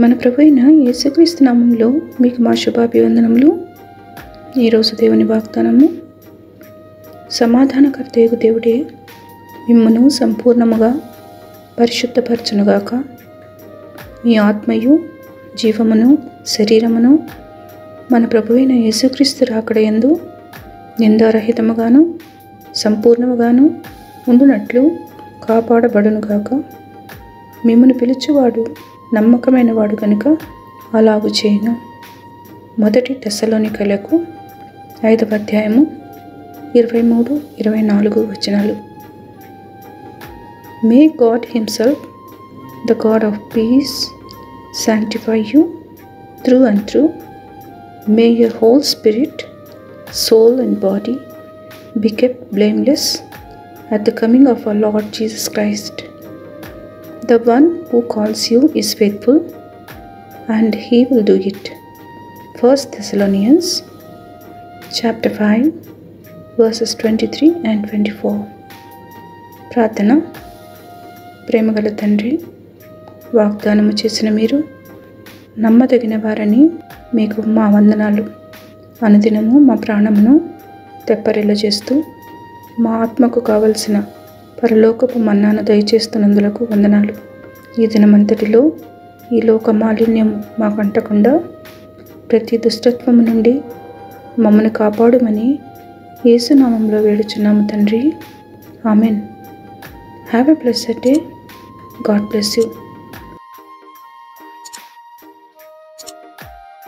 మన ప్రభు అయిన యేసుక్రీస్తు నామములో మీకు మా శుభాభివందనములు. ఈరోజు దేవుని వాగ్దానము, సమాధానకర్తయగు దేవుడే మిమ్మును సంపూర్ణముగా పరిశుద్ధపరచునుగాక. మీ ఆత్మయు జీవమును శరీరమును మన ప్రభు అయిన యేసుక్రీస్తు రాకడయందు నిందారహితముగాను సంపూర్ణముగాను ఉండునట్లు కాపాడబడునుగాక. మిమ్మును పిలుచువాడు నమ్మకమైన వాడు కనుక అలాగు చేయను. 1 తెస్సలోనికైలకు 5వ అధ్యాయము 23-24 వచనాలు. May God himself, the God of piece, sanctify you through and through. May your whole spirit, soul and body be kept blameless at the coming of our Lord Jesus Christ. The one who calls you is faithful, and he will do it. 1 Thessalonians chapter 5 verses 23 and 24. ప్రార్థన. ప్రేమగల తండ్రి, వాగ్దానము చేసిన మీరు నమ్మదగిన వారని మీకు మా వందనాలు. అనుదినము మా ప్రాణమును తెప్పరిల్ల చేస్తూ మా ఆత్మకు కావలసిన పరలోకపు మన్నాను దయచేస్తున్నందులకు వందనాలు. ఈ దినమంతటిలో ఈ లోక మాలిన్యము మాకంటకుండా ప్రతి దుష్టత్వము నుండి మమ్మల్ని కాపాడుమని యేసునామంలో వేడుచున్నాము తండ్రి. Amen. Have a blessed day. God bless you.